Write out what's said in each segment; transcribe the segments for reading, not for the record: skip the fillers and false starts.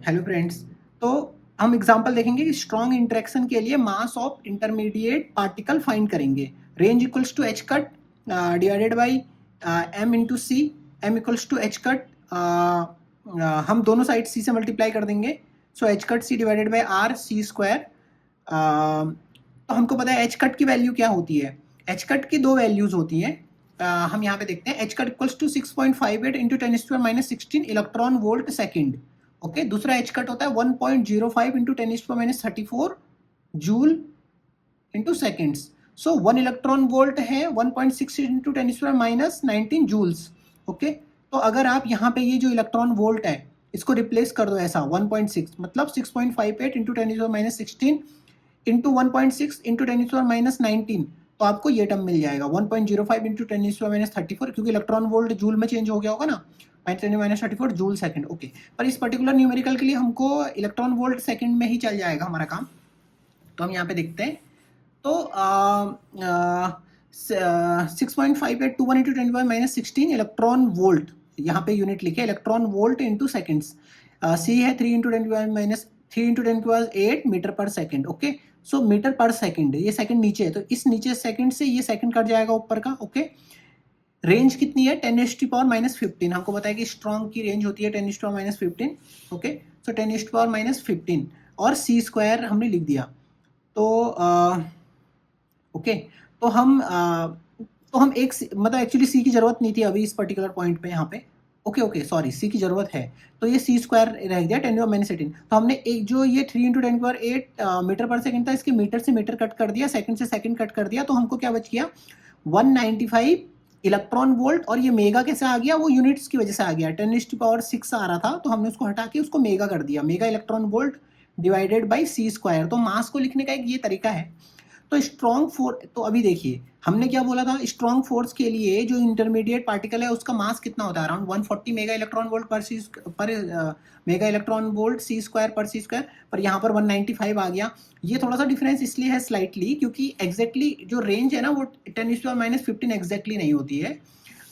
Hello friends. तो हम example देखेंगे कि स्ट्रॉन्ग इंटरेक्शन के लिए mass of intermediate particle find करेंगे। Range equals to h cut divided by m into c. M equals to h cut, हम दोनों साइड सी से मल्टीप्लाई कर देंगे। So h cut c divided by r c square. तो हमको पता है एच कट की वैल्यू क्या होती है। एच कट की दो वैल्यूज होती हैं। हम यहाँ पे देखते हैं H cut equals to 6.58 into 10⁻⁻16 electron volt second. Okay, दूसरा एच कट होता है 1.05 into 10⁻⁻34 joule into seconds. So 1 electron volt है 1.6 इंटू 10⁻⁻19 जूल्स। ओके, तो अगर आप यहाँ पे ये जो इलेक्ट्रॉन वोल्ट है इसको रिप्लेस कर दो ऐसा 1.6 मतलब 6.58 इंटू 10⁻⁻16 इंटू 1.6 इंटू 10⁻⁻19, तो आपको ये टर्म मिल जाएगा 1.05 इंटू 10⁻34, क्योंकि इलेक्ट्रॉन वोल्ट जूल में चेंज हो गया होगा ना, 10⁻34 जूल सेकंड। ओके, पर इस पर्टिकुलर न्यूमेरिकल के लिए हमको इलेक्ट्रॉन वोल्ट सेकंड में ही चल जाएगा हमारा काम। तो हम यहाँ पे देखते हैं। तो 6.58 टू 1 इंटू 10⁻⁻16 इलेक्ट्रॉन वोल्ट, यहाँ पे यूनिट लिखे इलेक्ट्रॉन वोल्ट इंटू सेकेंड्स। सी है 3 इंटू 10⁻⁸ मीटर पर सेकेंड। ओके, सो मीटर पर सेकेंड, ये सेकेंड नीचे है तो इस नीचे सेकेंड से ये सेकेंड कट जाएगा ऊपर का। ओके, रेंज कितनी है 10⁻⁻15। हमको पता है कि स्ट्रॉन्ग की रेंज होती है 10⁻⁻15। ओके, सो 10⁻⁻15 और सी स्क्वायर हमने लिख दिया। तो ओके, तो हम एक मतलब एक्चुअली सी की जरूरत नहीं थी अभी इस पर्टिकुलर पॉइंट पे यहाँ पे। ओके सॉरी, सी की जरूरत है तो ये सी स्क्वायर रह गया 10⁻⁻18। तो हमने एक जो ये 3 इंटू 10⁻8 मीटर पर सेकंड था, इसके मीटर से मीटर कट कर दिया, सेकंड से सेकंड कट कर दिया, तो हमको क्या बच गया 195 इलेक्ट्रॉन वोल्ट। और ये मेगा कैसे आ गया, वो यूनिट्स की वजह से आ गया। 10⁻6 आ रहा था तो हमने उसको हटा के उसको मेगा कर दिया, mega electron volt divided by C square. तो मास को लिखने का एक ये तरीका है। तो स्ट्रॉन्ग फोर्स, तो अभी देखिए हमने क्या बोला था, स्ट्रॉन्ग फोर्स के लिए जो इंटरमीडिएट पार्टिकल है उसका मास कितना होता है, अराउंड 140 मेगा इलेक्ट्रॉन वोल्ट पर मेगा इलेक्ट्रॉन वोल्ट सी स्क्वायर पर सी स्क्वायर। पर यहाँ पर 195 आ गया। ये थोड़ा सा डिफरेंस इसलिए है स्लाइटली, क्योंकि एग्जैक्टली जो रेंज है ना वो 10⁻⁻15 एग्जैक्टली नहीं होती है।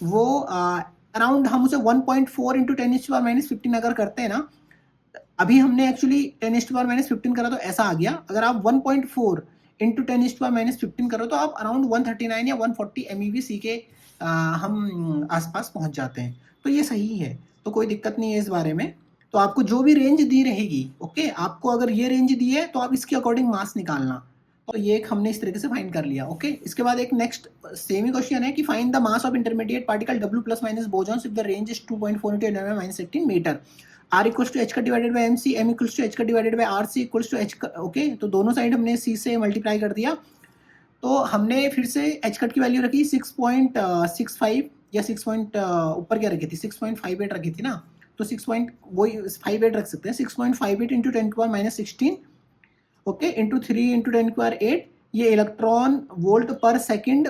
वो अराउंड हम उसे 1.4 इंटू 10⁻⁻15 अगर करते हैं ना, अभी हमने एक्चुअली 10⁻⁻15 करा तो ऐसा आ गया। अगर आप 1.4 इंटू 10⁻⁻15 करो तो आप अराउंड 139 या 140 MEV के हम आसपास पहुंच जाते हैं। तो ये सही है, तो कोई दिक्कत नहीं है इस बारे में। तो आपको जो भी रेंज दी रहेगी, ओके, आपको अगर ये रेंज दी है तो आप इसके अकॉर्डिंग मास निकालना। तो ये एक हमने इस तरीके से फाइंड कर लिया। ओके, इसके बाद एक नेक्स्ट सेम ही क्वेश्चन है कि find the mass of intermediate particle W plus minus bosons if the range is 2.4 into 10⁻⁻18 metre. R equals to h का divided by m c, m equals to h का divided by r c equals to h का। Okay, तो दोनों side हमने सी से multiply कर दिया। तो हमने फिर से एच कट की वैल्यू रखी 6.65 या 6 ऊपर क्या रखी थी 6.58 रखी थी ना, तो 6.58 रख सकते हैं। 6.58 इंटू 10⁻⁻16 ओके इंटू 3 इंटू 10⁻8, ये इलेक्ट्रॉन वोल्ट पर सेकंड।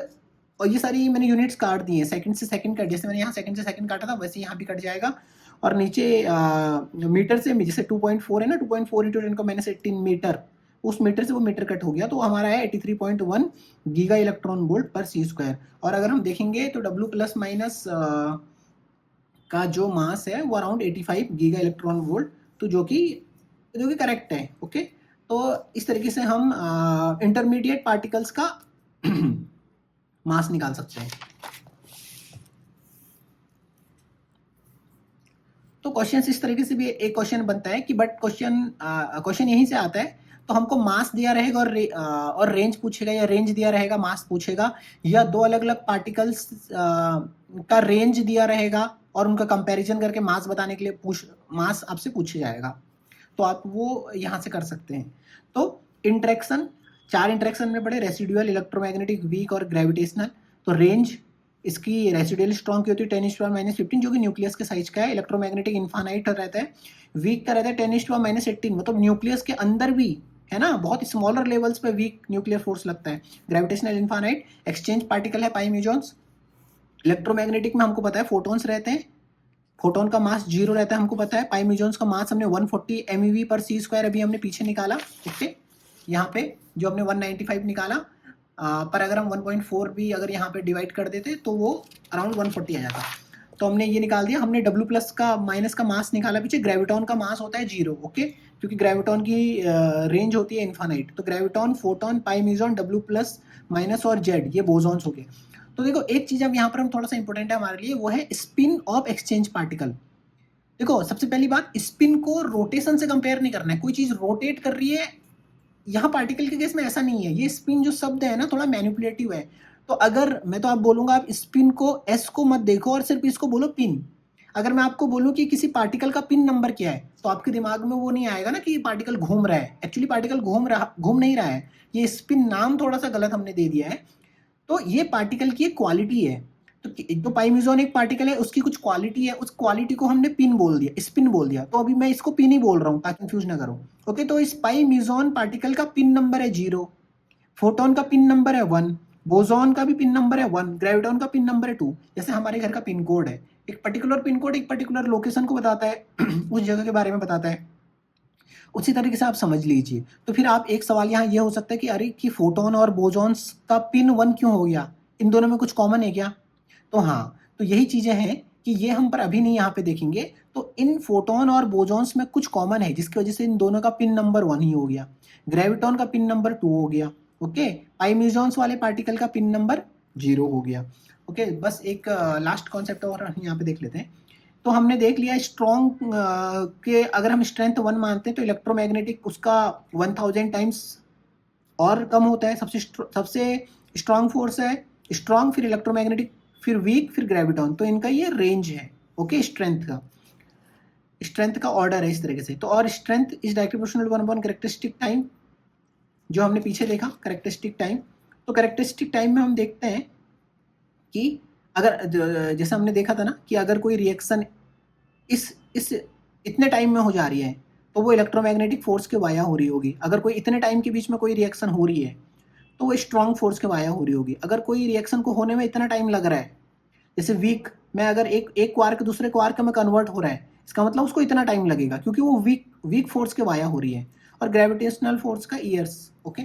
और ये सारी मैंने यूनिट्स काट दी हैं, सेकंड से सेकंड कट, जैसे मैंने यहाँ सेकंड से सेकंड काटा था वैसे यहाँ भी कट जाएगा। और नीचे मीटर से, जैसे 2.4 है ना, 2.4 इंटू 10⁻18 मीटर, उस मीटर से वो मीटर कट हो गया, तो हमारा है 83.1 गीगा इलेक्ट्रॉन वोल्ट पर सी स्क्वायर। और अगर हम देखेंगे तो W प्लस माइनस का जो मास है वो अराउंड 85 गीगा इलेक्ट्रॉन वोल्ट, तो जो कि करेक्ट है। ओके, तो इस तरीके से हम इंटरमीडिएट पार्टिकल्स का मास निकाल सकते हैं। तो क्वेश्चन इस तरीके से भी एक क्वेश्चन बनता है कि बट क्वेश्चन यहीं से आता है। तो हमको मास दिया रहेगा और रेंज पूछेगा, या रेंज दिया रहेगा मास पूछेगा, या दो अलग अलग पार्टिकल्स का रेंज दिया रहेगा और उनका कंपैरिजन करके मास बताने के लिए मास आपसे पूछा जाएगा। तो आप वो यहाँ से कर सकते हैं। तो इंटरेक्शन, 4 इंटरेक्शन में पड़े, रेसिडुअल, इलेक्ट्रोमैग्नेटिक, वीक और ग्रेविटेशनल। तो रेंज इसकी रेसिडुअल स्ट्रॉन्ग की होती है 10⁻⁻15, जो कि न्यूक्लियस के साइज का है। इलेक्ट्रोमैग्नेटिक इन्फानाइट रहता है। वीक का रहता है 10⁻⁻18, मतलब न्यूक्लियस के अंदर भी है ना, बहुत स्मॉलर लेवल्स पे वीक न्यूक्लियर फोर्स लगता है। ग्रेविटेशनल इन्फानाइट, एक्सचेंज पार्टिकल है पाई म्यूजॉन्स। इलेक्ट्रोमैग्नेटिक में हमको पता है फोटोन्स रहते हैं, फोटोन का मास 0 रहता है हमको पता है। पाई म्यूजॉन्स का मास हमने 140 MeV पर सी स्क्वायर अभी हमने पीछे निकाला। ओके, यहाँ पे जो हमने 195 निकाला, पर अगर हम 1.4 भी अगर यहाँ पे डिवाइड कर देते तो वो अराउंड 140 आ जाता। तो हमने ये निकाल दिया, हमने W प्लस का माइनस का मास निकाला पीछे, ग्रेविटॉन का मास होता है 0, ओके, क्योंकि ग्रेविटॉन की रेंज होती है इन्फानाइट, तो ग्रेविटॉन, फोटॉन, पाई म्यूजॉन, W प्लस माइनस और Z ये बोसॉन्स हो गए। तो देखो एक चीज अब यहाँ पर हम थोड़ा सा इंपॉर्टेंट है हमारे लिए, वो है स्पिन ऑफ एक्सचेंज पार्टिकल। देखो सबसे पहली बात, स्पिन को रोटेशन से कंपेयर नहीं करना है, कोई चीज रोटेट कर रही है, यहाँ पार्टिकल के केस में ऐसा नहीं है, ये स्पिन जो शब्द है ना थोड़ा मैनिपुलेटिव है। तो अगर मैं तो आप बोलूंगा आप स्पिन को एस को मत देखो और सिर्फ इसको बोलो पिन। अगर मैं आपको बोलूं कि किसी पार्टिकल का पिन नंबर क्या है, तो आपके दिमाग में वो नहीं आएगा ना कि पार्टिकल घूम रहा है, एक्चुअली पार्टिकल घूम नहीं रहा है, ये स्पिन नाम थोड़ा सा गलत हमने दे दिया है। तो ये पार्टिकल की एक क्वालिटी है, तो पाई म्यूजॉन एक पार्टिकल है, उसकी कुछ क्वालिटी है, उस क्वालिटी को हमने पिन बोल दिया, स्पिन बोल दिया, तो अभी मैं इसको पिन ही बोल रहा हूँ ताकि कंफ्यूज ना करो। ओके, तो इस पाई म्यूजॉन पार्टिकल का पिन नंबर है 0, फोटोन का पिन नंबर है 1, बोसॉन का भी पिन नंबर है 1, ग्रेविटॉन का पिन नंबर है 2। जैसे हमारे घर का पिन कोड है, एक पर्टिकुलर पिन कोड एक पर्टिकुलर लोकेशन को बताता है उस जगह के बारे में बताता है, उसी तरीके से आप समझ लीजिए। तो फिर आप एक सवाल यहाँ ये हो सकता है कि अरे कि फोटोन और बोसॉन्स का पिन 1 क्यों हो गया, इन दोनों में कुछ कॉमन है क्या? तो हाँ, तो यही चीजें हैं कि ये हम पर अभी नहीं यहाँ पे देखेंगे। तो इन फोटोन और बोसॉन्स में कुछ कॉमन है जिसकी वजह से इन दोनों का पिन नंबर 1 ही हो गया, ग्रेविटॉन का पिन नंबर 2 हो गया, ओके, पाई म्यूजॉन्स वाले पार्टिकल का पिन नंबर 0 हो गया। ओके, बस एक लास्ट कॉन्सेप्ट और यहाँ पे देख लेते हैं। तो हमने देख लिया स्ट्रॉन्ग के अगर हम स्ट्रेंथ 1 मानते हैं तो इलेक्ट्रोमैग्नेटिक उसका 1000 टाइम्स और कम होता है। सबसे स्ट्रॉन्ग फोर्स है स्ट्रॉन्ग, फिर इलेक्ट्रोमैग्नेटिक, फिर वीक, फिर ग्रेविटॉन। तो इनका ये रेंज है, ओके, स्ट्रेंथ का ऑर्डर है इस तरीके से। तो और strength is directly proportional 1 characteristic time, जो हमने पीछे देखा कैरेक्टरिस्टिक टाइम। तो कैरेक्टरिस्टिक टाइम में हम देखते हैं कि अगर जैसे हमने देखा था ना कि अगर कोई रिएक्शन इस इतने टाइम में हो जा रही है तो वो इलेक्ट्रोमैग्नेटिक फोर्स के वाया हो रही होगी। अगर कोई इतने टाइम के बीच में कोई रिएक्शन हो रही है तो वो स्ट्रॉन्ग फोर्स के वाया हो रही होगी। अगर कोई रिएक्शन को होने में इतना टाइम लग रहा है, जैसे वीक में अगर एक क्वार्क दूसरे क्वार्क में कन्वर्ट हो रहा है, इसका मतलब उसको इतना टाइम लगेगा क्योंकि वो वीक फोर्स के वाया हो रही है। और ग्रेविटेशनल फोर्स का ईयर्स, ओके।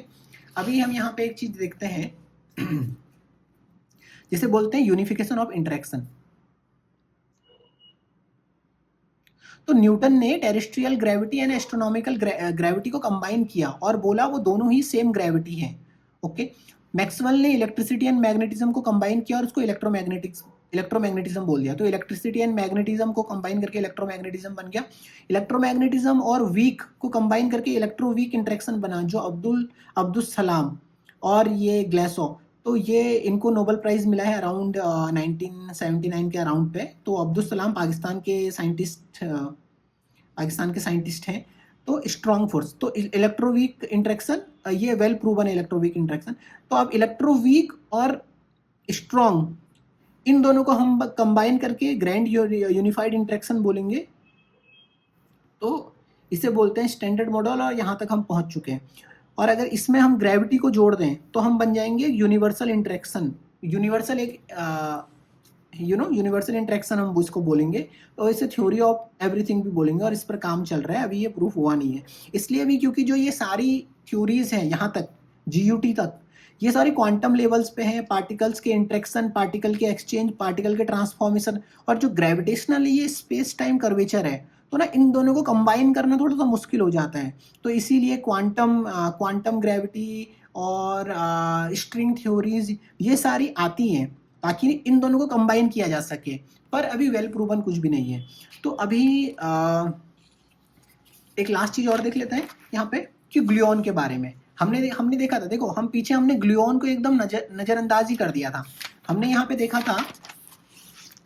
अभी हम यहाँ पे एक चीज देखते हैं जिसे बोलते हैं यूनिफिकेशन ऑफ इंटरेक्शन। तो न्यूटन ने terrestrial gravity and astronomical gravity को कंबाइन किया और बोला वो दोनों ही सेम ग्रेविटी हैं, ओके। मैक्सवेल ने इलेक्ट्रिसिटी एंड मैग्नेटिज्म को कंबाइन किया और उसको इलेक्ट्रोमैग्नेटिज्म बोल दिया। तो इलेक्ट्रिसिटी एंड मैग्नेटिज्म को कंबाइन करके इलेक्ट्रोमैग्नेटिज्म बन गया। इलेक्ट्रोमैग्नेटिज्म और वीक को कंबाइन करके इलेक्ट्रो वीक इंटरेक्शन बना, जो अब्दुल सलाम और ये ग्लासो, तो ये इनको नोबेल प्राइज मिला है अराउंड 1979 के अराउंड पे। तो अब्दुल सलाम पाकिस्तान के साइंटिस्ट हैं। तो स्ट्रॉन्ग फोर्स, तो इलेक्ट्रोवीक इंटरेक्शन, ये वेल प्रूवन है इलेक्ट्रोवीक इंटरेक्शन। तो अब इलेक्ट्रोवीक और स्ट्रॉन्ग इन दोनों को हम कंबाइन करके ग्रैंड यूनिफाइड इंटरेक्शन बोलेंगे। तो इसे बोलते हैं स्टैंडर्ड मॉडल, और यहाँ तक हम पहुँच चुके हैं। और अगर इसमें हम ग्रेविटी को जोड़ दें तो हम बन जाएंगे यूनिवर्सल इंटरेक्शन। यूनिवर्सल एक यूनिवर्सल इंटरेक्शन हम इसको बोलेंगे, और इसे थ्योरी ऑफ एवरीथिंग भी बोलेंगे, और इस पर काम चल रहा है, अभी ये प्रूफ हुआ नहीं है। इसलिए भी क्योंकि जो ये सारी थ्योरीज हैं यहाँ तक GUT तक, ये सारी क्वांटम लेवल्स पे हैं, पार्टिकल्स के इंटरेक्शन, पार्टिकल के एक्सचेंज, पार्टिकल के ट्रांसफॉर्मेशन, और जो ग्रेविटेशनल ये स्पेस टाइम कर्वेचर है, तो ना इन दोनों को कंबाइन करना थोड़ा सा मुश्किल हो जाता है। तो इसीलिए क्वांटम ग्रेविटी और स्ट्रिंग थ्योरीज ये सारी आती हैं ताकि इन दोनों को कंबाइन किया जा सके, पर अभी वेल प्रूवन कुछ भी नहीं है। तो अभी एक लास्ट चीज और देख लेते हैं यहाँ पे कि ग्लूऑन के बारे में। हमने देखा था, देखो हम पीछे हमने ग्लूऑन को एकदम नजरअंदाज ही कर दिया था। हमने यहाँ पे देखा था,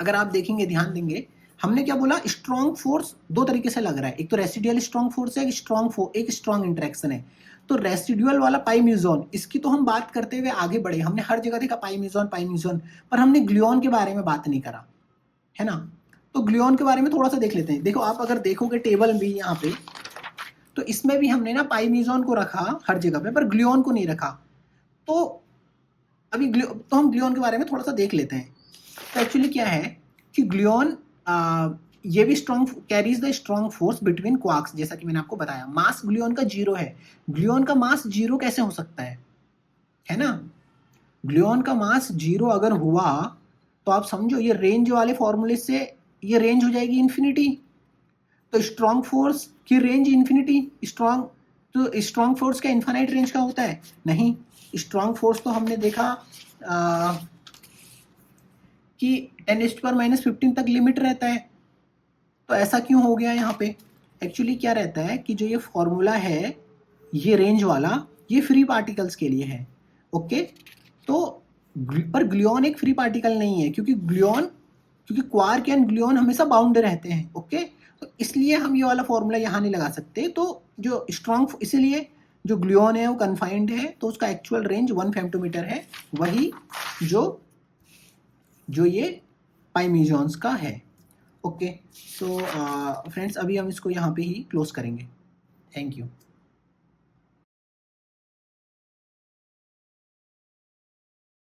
अगर आप देखेंगे ध्यान देंगे, हमने क्या बोला, स्ट्रॉन्ग फोर्स दो तरीके से लग रहा है, एक तो रेसिडुअल स्ट्रॉन्ग फोर्स है, एक स्ट्रॉन्ग इंटरेक्शन है। तो रेसिडुअल वाला पाई म्यूजॉन, इसकी तो हम बात करते हुए आगे बढ़े, हमने हर जगह देखा पाई म्यूजॉन, पर हमने ग्लूऑन के बारे में बात नहीं करा, है ना। तो ग्लूऑन के बारे में थोड़ा सा देख लेते हैं। देखो आप अगर देखोगे टेबल भी यहाँ पे, तो इसमें भी हमने ना पाई म्यूजॉन को रखा हर जगह पे, पर ग्लूऑन को नहीं रखा। तो अभी तो हम ग्लूऑन के बारे में थोड़ा सा देख लेते हैं। तो एक्चुअली क्या है कि ग्लूऑन ये भी carries the strong force between quarks, जैसा कि मैंने आपको बताया। मास ग्लूऑन का 0 है। ग्लूऑन का मास 0 कैसे हो सकता है ना। ग्लूऑन का मास 0 अगर हुआ तो आप समझो ये रेंज वाले फॉर्मूले से ये रेंज हो जाएगी इन्फिनिटी। तो स्ट्रॉन्ग फोर्स की रेंज इन्फिनिटी, तो स्ट्रॉन्ग फोर्स का इन्फाइनाइट रेंज का होता है? नहीं, स्ट्रॉन्ग फोर्स तो हमने देखा कि 10⁻⁻15 तक लिमिट रहता है। तो ऐसा क्यों हो गया यहाँ पे? एक्चुअली क्या रहता है कि जो ये फॉर्मूला है ये रेंज वाला, ये फ्री पार्टिकल्स के लिए है। ओके, तो पर ग्लूऑन एक फ्री पार्टिकल नहीं है, क्योंकि क्वार्क एंड ग्लूऑन हमेशा बाउंड रहते हैं। ओके, तो इसलिए हम ये वाला फॉर्मूला यहाँ नहीं लगा सकते। तो जो स्ट्रॉन्ग, इसलिए जो ग्लूऑन है वो कन्फाइंड है, तो उसका एक्चुअल रेंज 1 फेम्टोमीटर है, वही जो ये पाइमीजॉन्स का है। ओके, तो फ्रेंड्स अभी हम इसको यहाँ पे ही क्लोज करेंगे। Thank you.